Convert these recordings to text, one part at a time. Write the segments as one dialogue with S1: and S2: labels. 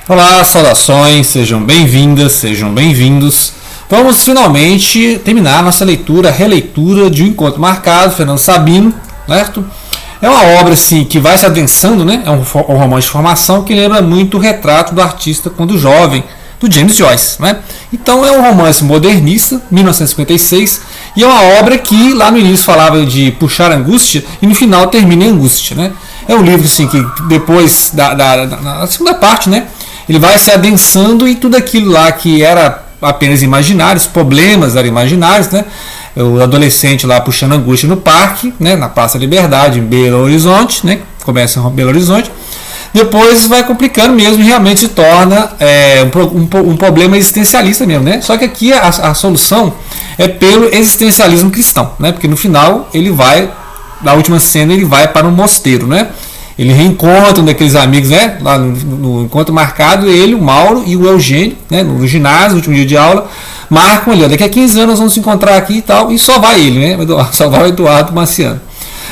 S1: Olá, saudações, sejam bem-vindas, sejam bem-vindos. Vamos finalmente terminar nossa releitura de O Encontro Marcado, Fernando Sabino, certo? É uma obra assim, que vai se adensando, né? É um romance de formação que lembra muito o retrato do artista quando jovem, do James Joyce, né? Então é um romance modernista, 1956, e é uma obra que lá no início falava de puxar angústia e no final termina em angústia, né? É um livro assim que depois da segunda parte, né? Ele vai se adensando e tudo aquilo lá que era apenas imaginário, os problemas eram imaginários, né? O adolescente lá puxando angústia no parque, né? Na Praça Liberdade, em Belo Horizonte, né? Começa em Belo Horizonte. Depois vai complicando mesmo e realmente se torna um problema existencialista mesmo, né? Só que aqui a solução é pelo existencialismo cristão, né? Porque no final ele vai, na última cena, ele vai para um mosteiro, né? Ele reencontra um daqueles amigos, né? Lá no encontro marcado, ele, o Mauro e o Eugênio, né? No ginásio, no último dia de aula, marcam ali, ó, daqui a 15 anos nós vamos se encontrar aqui e tal, e só vai ele, né? Só vai o Eduardo Marciano.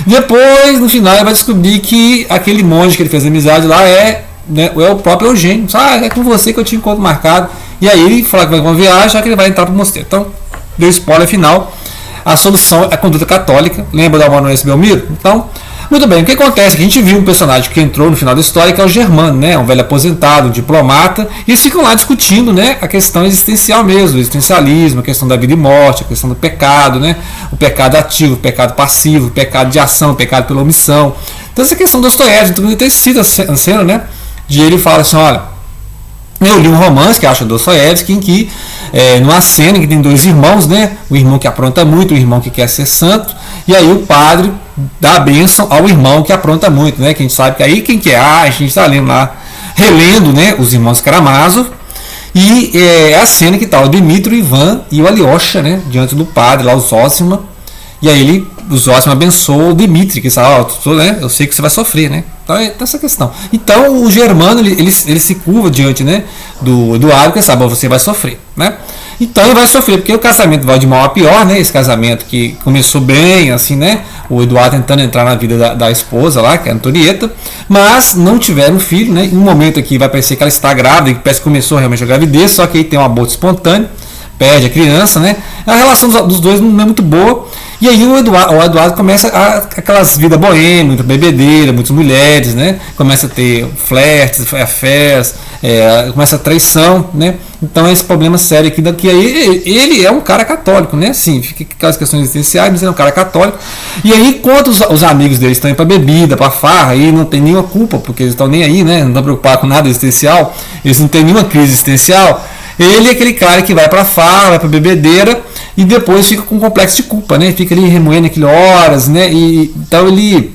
S1: Depois, no final, ele vai descobrir que aquele monge que ele fez amizade lá é o próprio Eugênio. É com você que eu tinha encontro marcado. E aí ele fala que vai com uma viagem, já que ele vai entrar para o mosteiro. Então, deu spoiler final. A solução é a conduta católica. Lembra da Amanuense Belmiro? Então, muito bem, o que acontece? Que a gente viu um personagem que entrou no final da história, que é o Germano, né? Um velho aposentado, um diplomata, e eles ficam lá discutindo, né? A questão existencial mesmo, o existencialismo, a questão da vida e morte, a questão do pecado, né? O pecado ativo, o pecado passivo, o pecado de ação, o pecado pela omissão. Então essa questão do Dostoiévski, então ele tem cita a cena, né? De ele fala assim, olha, eu li um romance que acha Dostoiévski, em que numa cena em que tem dois irmãos, né? O irmão que apronta muito, o irmão que quer ser santo, e aí o padre dá a bênção ao irmão que apronta muito, né? Que a gente sabe que aí quem que é? A gente está lendo lá, relendo, né? Os irmãos Karamazov, e é a cena que está o Dmitry, o Ivan e o Alyosha, né? Diante do padre, lá o Zósima, e aí o Zósima abençoa o Dmitry, que fala, né? Eu sei que você vai sofrer, né? Então é essa questão. Então o Germano ele se curva diante, né, do Eduardo, que sabe, você vai sofrer, né? Então ele vai sofrer, porque o casamento vai de mal a pior, né? Esse casamento que começou bem, assim, né? O Eduardo tentando entrar na vida da esposa lá, que é a Antonieta, mas não tiveram filho, né? Em um momento aqui vai parecer que ela está grávida, que parece que começou realmente a gravidez, só que aí tem um aborto espontâneo, perde a criança, né? A relação dos dois não é muito boa. E aí o Eduardo começa aquelas vidas boêmias, muita bebedeira, muitas mulheres, né? Começa a ter flertes, affairs, começa a traição, né? Então é esse problema sério aqui, que aí ele é um cara católico, né? Sim, fica aquelas questões existenciais, mas ele é um cara católico. E aí, enquanto os amigos dele estão indo para bebida, para farra, aí não tem nenhuma culpa, porque eles estão nem aí, né? Não estão preocupados com nada existencial, eles não têm nenhuma crise existencial. Ele é aquele cara que vai para farra, vai para bebedeira e depois fica com um complexo de culpa, né? Fica ali remoendo aquilo horas, né? Então ele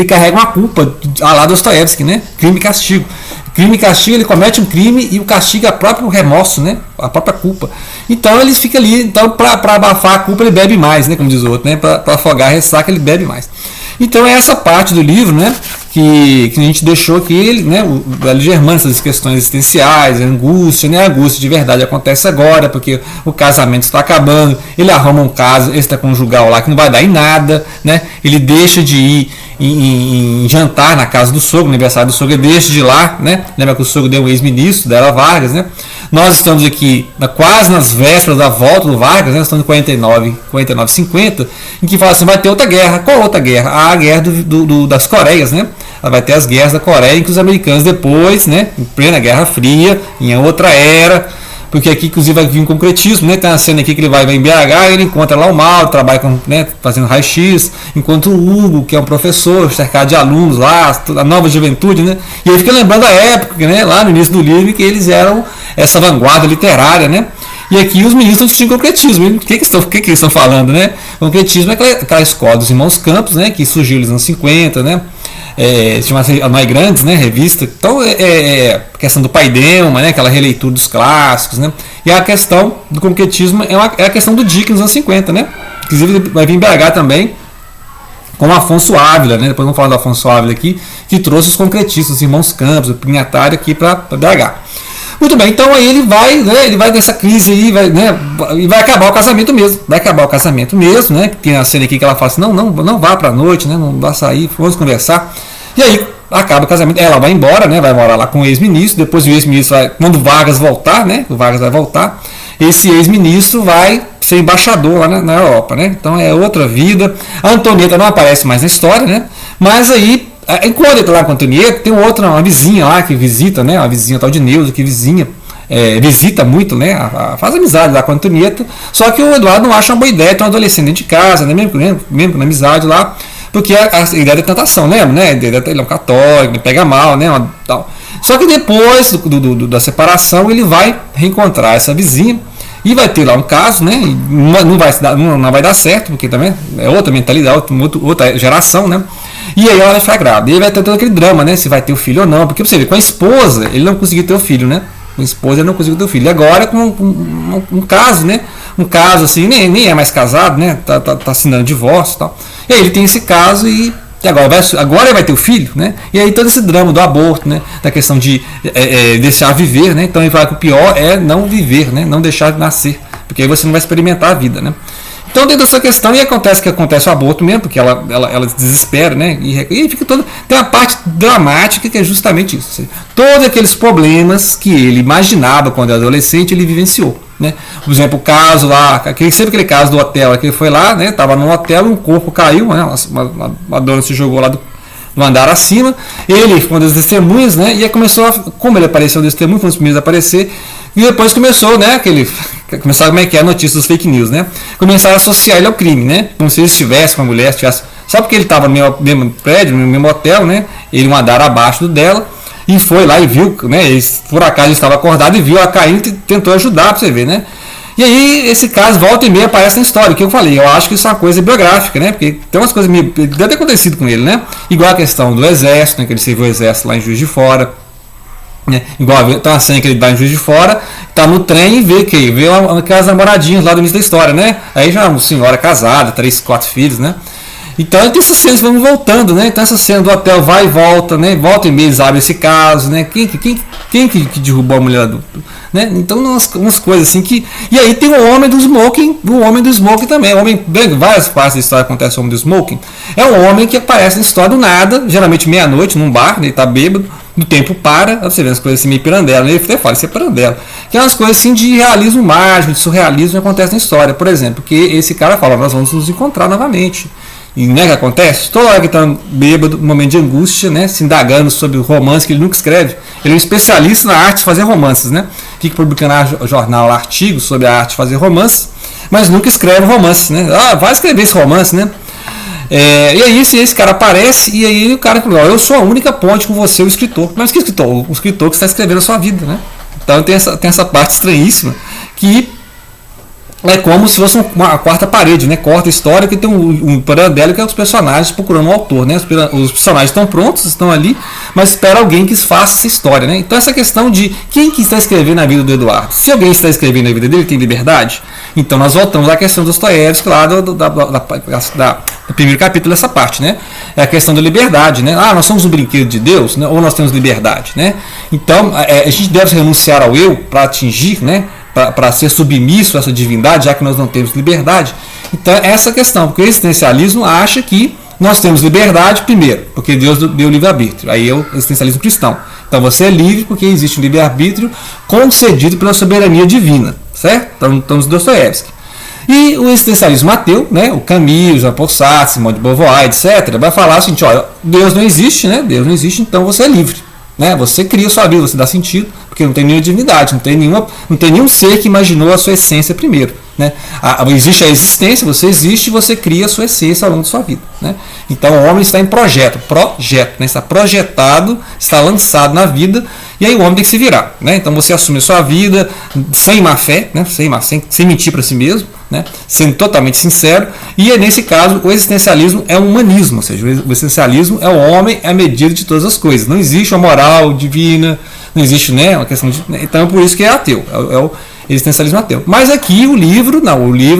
S1: carrega uma culpa a lá Dostoiévski, né? Crime e castigo. Crime e castigo, ele comete um crime e o castigo é o próprio remorso, né? A própria culpa. Então ele fica ali, então para abafar a culpa ele bebe mais, né? Como diz o outro, né? Para afogar a ressaca ele bebe mais. Então é essa parte do livro, né? Que a gente deixou aqui, ele, né, o velho Germano, essas questões existenciais, a angústia, né, a angústia de verdade acontece agora, porque o casamento está acabando, ele arruma um caso extraconjugal lá que não vai dar em nada, né, ele deixa de ir em jantar na casa do sogro, no aniversário do sogro, ele deixa de ir lá, né, lembra que o sogro deu um ex-ministro, Della Vargas, né, nós estamos aqui quase nas vésperas da volta do Vargas, né, estamos em 49, 50, em que fala assim, vai ter outra guerra. Qual outra guerra? A guerra das Coreias, né? Ela vai ter as guerras da Coreia, em que os americanos depois, né, em plena Guerra Fria, em outra era, porque aqui inclusive vai vir um concretismo, né? Tem uma cena aqui que ele vai em BH, ele encontra lá o Mauro, trabalha com, né, fazendo raio-x, encontra o Hugo, que é um professor, cercado de alunos lá, a nova juventude, né? E ele fica lembrando a época, né, lá no início do livro, que eles eram essa vanguarda literária, né? E aqui os meninos não tinham concretismo. O que eles estão falando, né? Concretismo é aquela escola dos Irmãos Campos, né? Que surgiu nos anos 50, né? Tinha uma Nós Grandes, né? Revista. Então a questão do Paideuma, né? Aquela releitura dos clássicos, né? E a questão do concretismo é a questão do Dickens nos anos 50, né? Inclusive vai vir em BH também, com o Afonso Ávila, né? Depois vamos falar do Afonso Ávila aqui, que trouxe os concretistas, os Irmãos Campos, o Pinhatário aqui para BH. Muito bem, então aí ele vai, né, ele vai nessa crise aí, vai, né, e vai acabar o casamento mesmo. Vai acabar o casamento mesmo, né? Tem a cena aqui que ela fala assim, não vá pra noite, né? Não vá sair, vamos conversar. E aí acaba o casamento, ela vai embora, né? Vai morar lá com o ex-ministro, depois o ex-ministro vai, quando o Vargas voltar, né? O Vargas vai voltar, esse ex-ministro vai ser embaixador lá na Europa, né? Então é outra vida. A Antonieta não aparece mais na história, né? Mas aí, enquanto ele está lá com a Antonieta, tem uma vizinha lá que visita, né? Uma vizinha tal de Neuza que visita muito, né? Faz amizade lá com a Antonieta. Só que o Eduardo não acha uma boa ideia ter um adolescente dentro de casa, né? Mesmo na amizade lá. Porque a ideia da tentação, lembra? Né? Ele é um católico, ele pega mal, né? Tal. Só que depois da separação ele vai reencontrar essa vizinha e vai ter lá um caso, né? Não vai dar certo, porque também é outra mentalidade, outra geração, né? E aí ela vai ficar grávida. E aí vai ter todo aquele drama, né? Se vai ter o filho ou não. Porque você vê, com a esposa ele não conseguiu ter o filho, né? Com a esposa ele não conseguiu ter o filho. E agora com um caso, né? Um caso assim, nem é mais casado, né? Tá assinando divórcio e tal. E aí ele tem esse caso e agora ele vai ter o filho, né? E aí todo esse drama do aborto, né? Da questão de deixar viver, né? Então ele fala que o pior é não viver, né? Não deixar de nascer, porque aí você não vai experimentar a vida, né? Então dentro dessa questão e acontece o aborto mesmo, porque ela desespera, né? E fica tem uma parte dramática que é justamente isso. Todos aqueles problemas que ele imaginava quando era adolescente, ele vivenciou. Né? Por exemplo, o caso lá, sempre aquele caso do hotel, que ele foi lá, né? Tava num hotel e um corpo caiu, né? Uma dona se jogou lá do andar acima, ele foi uma das testemunhas, né? E aí como ele apareceu no testemunho, foi um dos primeiros a aparecer, e depois começou, né? Começaram como é que é a notícia dos fake news, né? Começaram a associar ele ao crime, né? Como se ele estivesse com a mulher, só porque ele estava no mesmo prédio, no mesmo hotel, né? Ele um andar abaixo do dela. E foi lá e viu, né? Por acaso ele estava acordado e viu ela caindo e tentou ajudar, para você ver, né? E aí esse caso volta e meia aparece na história, que eu falei, eu acho que isso é uma coisa biográfica, né? Porque tem umas coisas meio, deve ter acontecido com ele, né? Igual a questão do exército, né? Que ele serviu o exército lá em Juiz de Fora. Né? Igual tá uma cena que ele dá em Juiz de Fora, tá no trem e vê aquelas namoradinhas lá do início da história, né? Aí já é uma senhora casada, 3, 4 filhos, né? Então tem essas cenas que vão voltando, né? Então essa cena do hotel vai e volta, né? Volta e meia eles abrem esse caso, né? Quem que derrubou a mulher adulta? Né? Então umas coisas assim que. E aí tem o homem do smoking também. Várias partes da história acontece o homem do smoking. É um homem que aparece na história do nada, geralmente meia-noite, num bar, né? Ele tá bêbado, o tempo para, você vê as coisas assim meio pirandela, né? Ele até fala, isso é pirandela. Que é umas coisas assim de realismo mágico, de surrealismo que acontece na história. Por exemplo, que esse cara fala, nós vamos nos encontrar novamente. E né, que acontece? Toda hora que está bêbado, um momento de angústia, né, se indagando sobre o romance que ele nunca escreve. Ele é um especialista na arte de fazer romances, né? Fica publicando no jornal artigos sobre a arte de fazer romances, mas nunca escreve romances, né? Vai escrever esse romance, né? E aí esse cara aparece e aí o cara fala, eu sou a única ponte com você, o escritor. Mas que escritor? O escritor que está escrevendo a sua vida, né? Então tem essa parte estranhíssima que é como se fosse uma quarta parede, né? Corta a história que tem um paralelo que é os personagens procurando um autor, né? Os personagens estão prontos, estão ali, mas espera alguém que faça essa história, né? Então essa questão de quem que está escrevendo a vida do Eduardo. Se alguém está escrevendo a vida dele, tem liberdade. Então nós voltamos à questão dos Dostoiévski lá do primeiro capítulo dessa parte, né? É a questão da liberdade, né? Nós somos um brinquedo de Deus, né? Ou nós temos liberdade, né? Então a gente deve renunciar ao eu para atingir, né? Para ser submisso a essa divindade, já que nós não temos liberdade. Então, essa questão, porque o existencialismo acha que nós temos liberdade, primeiro, porque Deus deu livre-arbítrio. Aí é o existencialismo cristão. Então, você é livre porque existe um livre-arbítrio concedido pela soberania divina, certo? Então, estamos Dostoiévski. E o existencialismo ateu, né? O Camus, Jean-Paul Sartre, Simone de Beauvoir, etc., vai falar assim, olha, Deus não existe, né? Deus não existe, então você é livre. Né? Você cria a sua vida, você dá sentido, porque não tem nenhuma divindade, não tem nenhum ser que imaginou a sua essência primeiro. Né? Existe a existência, você existe e você cria a sua essência ao longo da sua vida. Né? Então o homem está em projeto, né? Está projetado, está lançado na vida, e aí o homem tem que se virar. Né? Então você assume a sua vida sem má fé, né? sem mentir para si mesmo, né? Sendo totalmente sincero, e nesse caso o existencialismo é um humanismo, ou seja, o existencialismo é o homem à medida de todas as coisas. Não existe uma moral divina, não existe, né, uma questão de. Então é por isso que é ateu, é o existencialismo ateu. Mas aqui o livro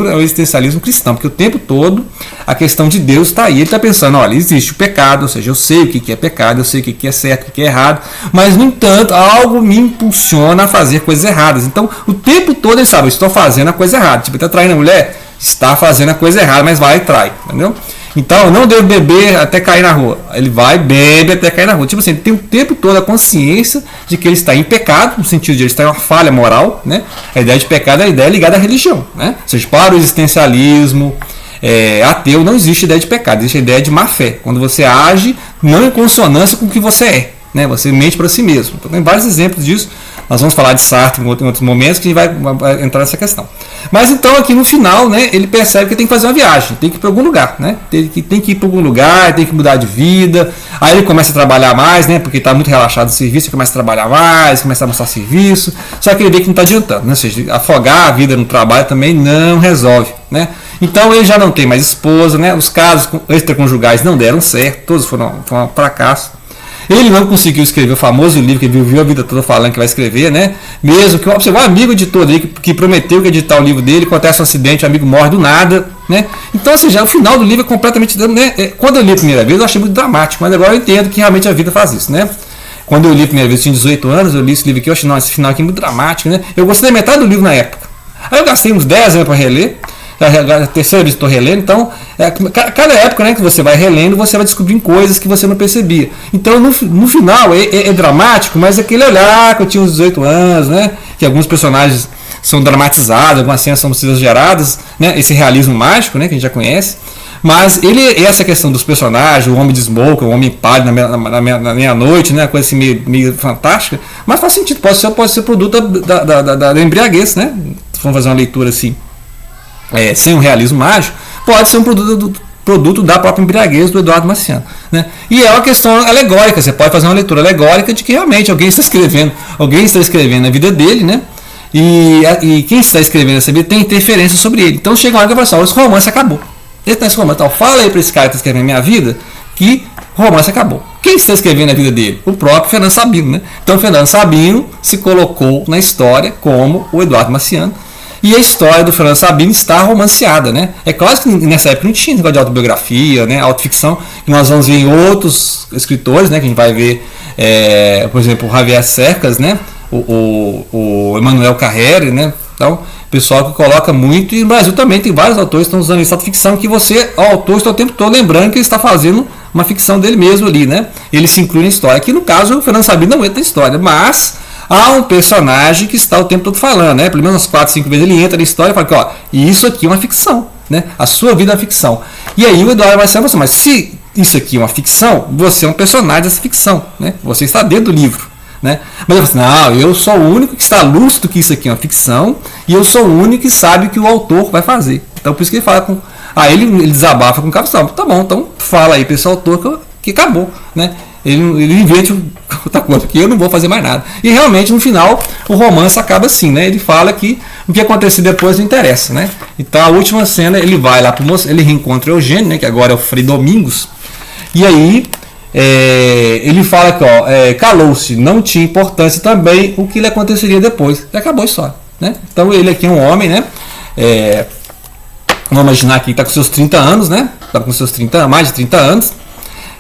S1: é o existencialismo cristão, porque o tempo todo a questão de Deus está aí. Ele está pensando, olha, existe o pecado, ou seja, eu sei o que é pecado, eu sei o que é certo, o que é errado, mas no entanto algo me impulsiona a fazer coisas erradas. Então o tempo todo ele sabe, eu estou fazendo a coisa errada. Tipo, ele está traindo a mulher, está fazendo a coisa errada, mas vai e trai, entendeu? Então, eu não devo beber até cair na rua. Ele vai, bebe até cair na rua. Tipo assim, ele tem o tempo todo a consciência de que ele está em pecado, no sentido de ele estar em uma falha moral, né? A ideia de pecado é a ideia ligada à religião, né? Ou seja, para o existencialismo ateu não existe ideia de pecado, existe a ideia de má fé. Quando você age não em consonância com o que você é, né? Você mente para si mesmo. Então, tem vários exemplos disso. Nós vamos falar de Sartre em outros momentos que a gente vai entrar nessa questão. Mas então aqui no final, né, ele percebe que tem que fazer uma viagem, tem que ir para algum lugar, né? Tem que ir para algum lugar, tem que mudar de vida. Aí ele começa a trabalhar mais, né? Porque está muito relaxado no serviço, ele começa a trabalhar mais, começa a mostrar serviço. Só que ele vê que não está adiantando, né? Ou seja, afogar a vida no trabalho também não resolve, né? Então ele já não tem mais esposa, né? Os casos extraconjugais não deram certo, todos foram um fracasso. Ele não conseguiu escrever o famoso livro que ele viveu a vida toda falando que vai escrever, né? Mesmo que um amigo editor dele que prometeu que editar o livro dele, acontece um acidente, o amigo morre do nada, né? Então, assim, já o final do livro é completamente, né? Quando eu li a primeira vez, eu achei muito dramático, mas agora eu entendo que realmente a vida faz isso, né? Quando eu li a primeira vez, eu tinha 18 anos, eu li esse livro aqui, eu achei, não, esse final aqui é muito dramático, né? Eu gostei da metade do livro na época. Aí eu gastei uns 10 anos para reler. A terceira vez que estou relendo, então cada época, né, que você vai relendo, você vai descobrindo coisas que você não percebia. Então no final é dramático, mas aquele olhar que eu tinha uns 18 anos, né, que alguns personagens são dramatizados, algumas cenas são exageradas, né, esse realismo mágico, né, que a gente já conhece. Mas essa questão dos personagens, o homem de smoke, o homem pálido na meia-noite, né, uma coisa assim meio fantástica, mas faz sentido, pode ser produto da embriaguez, né? Se for fazer uma leitura assim. Sem um realismo mágico, pode ser um produto da própria embriaguez do Eduardo Marciano, né? E é uma questão alegórica, você pode fazer uma leitura alegórica de que realmente alguém está escrevendo a vida dele, né? E quem está escrevendo essa vida tem interferência sobre ele. Então chega uma hora que eu falo assim, esse romance acabou. Esse romance, então, fala aí para esse cara que está escrevendo a minha vida que o romance acabou. Quem está escrevendo a vida dele? O próprio Fernando Sabino, né? Então Fernando Sabino se colocou na história como o Eduardo Marciano. E a história do Fernando Sabino está romanceada, né? É claro que nessa época não tinha negócio de autobiografia, né? Autoficção, que nós vamos ver em outros escritores, né? Que a gente vai ver, por exemplo, o Javier Cercas, né? O Emmanuel Carrere, né? Então, pessoal que coloca muito, e no Brasil também tem vários autores que estão usando essa autoficção, que o autor está o tempo todo lembrando que ele está fazendo uma ficção dele mesmo ali, né? Ele se inclui na história. Aqui no caso o Fernando Sabino não entra na história, mas há um personagem que está o tempo todo falando, né? Pelo menos umas 4, 5 vezes ele entra na história e fala que, ó, isso aqui é uma ficção, né? A sua vida é uma ficção. E aí o Eduardo vai falar assim, mas se isso aqui é uma ficção, você é um personagem dessa ficção, né? Você está dentro do livro, né? Mas eu falo assim, não, eu sou o único que está lúcido que isso aqui é uma ficção e eu sou o único que sabe o que o autor vai fazer. Então por isso que ele fala com... Aí ele desabafa com o Cabeção. Tá bom, então fala aí para esse autor que acabou, né? Ele inventa outra coisa, que eu não vou fazer mais nada. E realmente, no final, o romance acaba assim, né? Ele fala que o que acontecer depois não interessa, né? Então, a última cena, ele vai lá ele reencontra o Eugênio, né? Que agora é o Frei Domingos. E aí, ele fala que, calou-se, não tinha importância também o que lhe aconteceria depois. E acabou a história, né? Então, ele aqui é um homem, né? Vamos imaginar que está com seus 30 anos, né? Está com seus mais de 30 anos.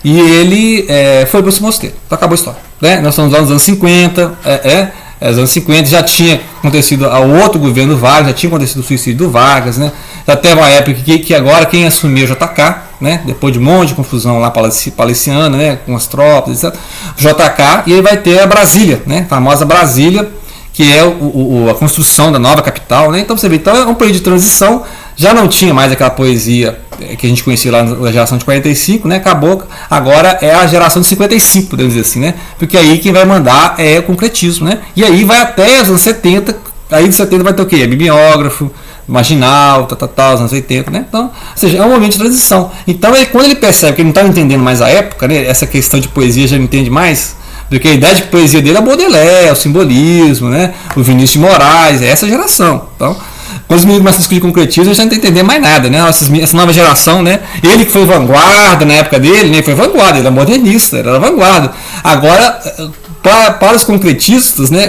S1: E ele foi para esse mosteiro. Então acabou a história, né? Nós estamos lá nos anos 50. Nos anos 50 já tinha acontecido ao outro governo Vargas, já tinha acontecido o suicídio do Vargas, né? Já teve uma época que agora quem assumiu o JK, né? Depois de um monte de confusão lá palestiniana, né? Com as tropas, etc. JK, e aí vai ter a Brasília, né? A famosa Brasília, que é a construção da nova capital, né? Então você vê, então é um período de transição. Já não tinha mais aquela poesia que a gente conhecia lá na geração de 45, né? Acabou, agora é a geração de 55, podemos dizer assim, né? Porque aí quem vai mandar é o concretismo, né? E aí vai até os anos 70, aí de 70 vai ter o quê? É bibliógrafo, marginal, os anos 80, né? Então, ou seja, é um momento de transição. Então, quando ele percebe que ele não está entendendo mais a época, né? Essa questão de poesia já não entende mais, porque a ideia de poesia dele é o Baudelaire, o simbolismo, né? O Vinícius de Moraes, é essa geração. Então, quando os meninos começam a discutir concretismo, eles já não estão entendendo mais nada, né? Essa nova geração, né? Ele que foi vanguarda na época dele, né? Foi vanguarda, ele era modernista, ele era vanguarda. Agora, para os concretistas, né?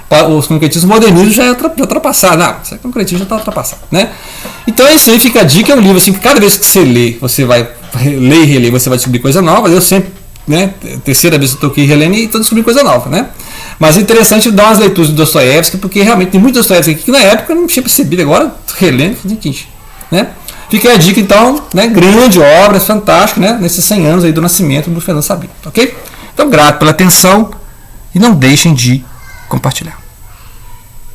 S1: Para os concretistas, o modernismo já é ultrapassado. Não, esse concretismo já está ultrapassado, né? Então isso aí fica a dica, é um livro assim, que cada vez que você lê, você vai ler e reler, você vai descobrir coisa nova. Eu sempre, né? Terceira vez que eu estou aqui relendo e estou descobrindo coisa nova, né? Mas é interessante dar umas leituras do Dostoiévski, porque realmente tem muito Dostoiévski aqui que na época eu não tinha percebido, agora relendo, né? Fica aí a dica, então, né? Grande obra, fantástica, né? Nesses 100 anos aí do nascimento do Fernando Sabino, ok? Então, grato pela atenção e não deixem de compartilhar.